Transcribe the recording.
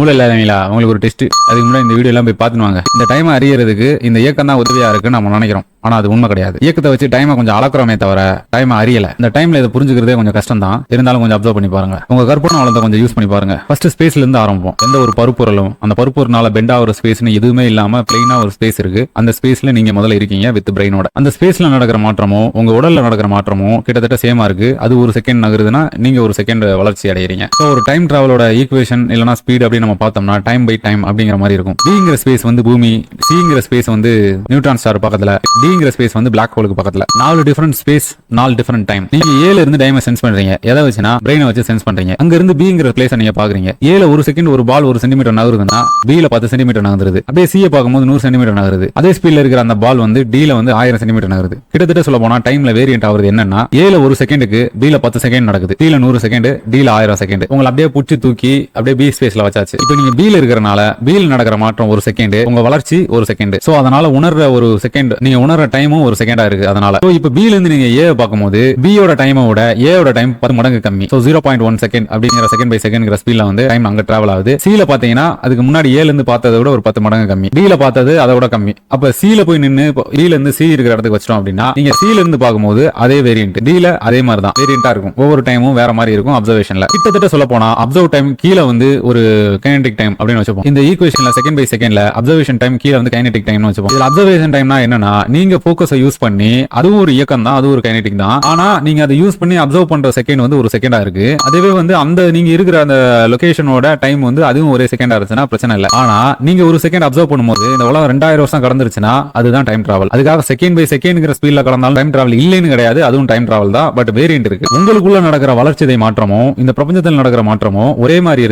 மூளை இல்லாதவங்களா உங்களுக்கு ஒரு டெஸ்ட். அதுக்கு முன்னாடி இந்த வீடியோ எல்லாம் போய் பார்த்துவாங்க. இந்த டைமை அறியறதுக்கு இந்த இயக்கம் தான் உதவியா இருக்குன்னு நம்ம நினைக்கிறோம். ஆனா அது உண்மை கிடையாது. இயக்கத்தை வச்சு டைமை கொஞ்சம் அளக்குறோமே தவிர டைமை அறியல. இந்த டைம்ல இதை புரிஞ்சுக்கிறதே கொஞ்சம் கஷ்டம் தான். இருந்தாலும் கொஞ்சம் அப்சர்வ் பண்ணி பாருங்க. உங்க கற்பனை வளத்தை கொஞ்சம் யூஸ் பண்ணி பாருங்க. ஃபர்ஸ்ட் ஸ்பேஸ்ல இருந்து ஆரம்பிப்போம். எந்த ஒரு பருப்பொருளும் அந்த பருப்பொருளால பெண்டா ஒரு ஸ்பேஸ்னு எதுவுமே இல்லாம பிளைனா ஒரு ஸ்பேஸ் இருக்கு. அந்த ஸ்பேஸ்ல நீங்க முதல்ல இருக்கீங்க வித் பிரெயினோட. அந்த ஸ்பேஸ்ல நடக்கிற மாற்றமும் உங்க உடல்ல நடக்கிற மாற்றமும் கிட்டத்தட்ட சேமா இருக்கு. அது ஒரு செகண்ட் நகருதுன்னா நீங்க ஒரு செகண்ட் வளர்ச்சி அடைகிறீங்க. ஸோ ஒரு டைம் டிராவலோட ஈக்குவேஷன் இல்லனா ஸ்பீட் அப்படின்னு நம்ம பார்த்தோம்னா டைம் பை டைம் அப்படிங்கிற மாதிரி இருக்கும். பிங்கிற ஸ்பேஸ் வந்து பூமி, சிங்கிற ஸ்பேஸ் வந்து நியூட்ரான் ஸ்டார் பக்கத்துல, டிங்கிற ஸ்பேஸ் வந்து பிளாக் ஹோலுக்கு பக்கத்துல. 4 டிஃபரெண்ட் ஸ்பேஸ், 4 டிஃபரெண்ட் டைம். நீங்க ஏல இருந்து டைமை சென்ஸ் பண்றீங்க. எதை வச்சுனா பிரெயினை வச்சு சென்ஸ் பண்றீங்க. அங்க இருந்து பிங்கிற பிளேஸ் நீங்க பாக்குறீங்க. ஏல ஒரு செகண்ட் ஒரு பால் 1 சென்டிமீட்டர் நகருதுன்னா பில 10 சென்டிமீட்டர் நகருது. அப்படியே சியை பார்க்கும்போது 100 சென்டிமீட்டர் நகருது. அதே ஸ்பீட்ல இருக்கிற அந்த பால் வந்து டில வந்து 1000 சென்டிமீட்டர் நகருது. கிட்டத்தட்ட சொல்ல போனா டைம்ல வேரியன்ட் ஆகுது என்னன்னா ஏல ஒரு செகண்டுக்கு பில 10 செகண்ட் நடக்குது, டில 100 செகண்ட், டில 1000 செகண்ட். உங்களை அப்படியே புடிச்சு தூக்கி அப்படியே பி ஸ்பேஸ்ல வச்சாச்சு. இப்போ நீங்க பில இருக்கிறனால பில நடக்கிற மாற்றம் ஒரு செகண்ட், உங்க வளர்ச்சி ஒரு செகண்ட். சோ அதனால உணர்ற ஒரு செகண்ட், நீங்க உணர்ற டைமும் ஒரு செகண்டா இருக்கு. அதனால இப்போ பில இருந்து நீங்க ஏ பார்க்கும்போது பியோட டைமை விட ஏயோட டைம் 10 மடங்கு கம்மி. சோ 0.1 செகண்ட் அப்படிங்கிற செகண்ட் பை செகண்ட்ங்கிற ஸ்பீட்ல வந்து டைம் அங்க டிராவல் ஆகுது. சில பாத்தீங்கன்னா அதுக்கு முன்னாடி ஏல இருந்து பார்த்ததை விட ஒரு 10 மடங்கு கம்மி, டில பார்த்தது அதை விட கம்மி. அப்ப சில போய் நின்று பில இருந்து சி இருக்கிற இடத்துக்கு வச்சிட்டோம் அப்படின்னா நீங்க சில இருந்து பார்க்கும்போது அதே வேரியன்ட், டில அதே மாதிரி தான் வேரியன்டா இருக்கும். ஒவ்வொரு டைமும் வேற மாதிரி இருக்கும். அப்சர்வேஷன்ல கிட்டத்தட்ட சொல்ல போனா அப்சர்வ் டைம் கீழ வந்து ஒரு கைனடிக் டைம் அப்படின்னு வச்சுப்போம். இந்த ஈக்குவேஷன்ல செகண்ட் பை செகண்ட்ல அப்சர்வேஷன் டைம் கீழ வந்து கைனடிக் டைம்னு வச்சுப்போம். இதுல அப்சர்வேஷன் டைம்னா என்னன்னா நீங்க போக்கஸை யூஸ் பண்ணி, அதுவும் ஒரு இயக்கம் தான், அது ஒரு கைனடிக் தான். ஆனா நீங்க அதை யூஸ் பண்ணி அப்சர்வ் பண்ற செகண்ட் வந்து ஒரு செகண்டா இருக்கு. அதுவே வந்து அந்த நீங்க இருக்கிற அந்த லொகேஷனோட டைம் வந்து அதுவும் ஒரே செகண்டா இருந்துச்சுன்னா பிரச்சனை இல்லை. ஆனா நீங்க ஒரு செகண்ட் அப்சர்வ் பண்ணும்போது இந்த உலகம் 2000 வருஷம் கடந்துருச்சுன்னா அதுதான் டைம் டிராவல். அதுக்காக செகண்ட் பை செகண்ட்ங்கிற ஸ்பீட்ல கடந்தாலும் டைம் டிராவல் இல்லைன்னு கிடையாது. அதுவும் டைம் டிராவல் தான். பட் வேரியன்ட் இருக்கு. உங்களுக்குள்ள நடக்கிற வளர்ச்சிதை மாற்றமும் இந்த பிரபஞ்சத்தில் நடக்கிற மாற்றமும் ஒரே மாதிரி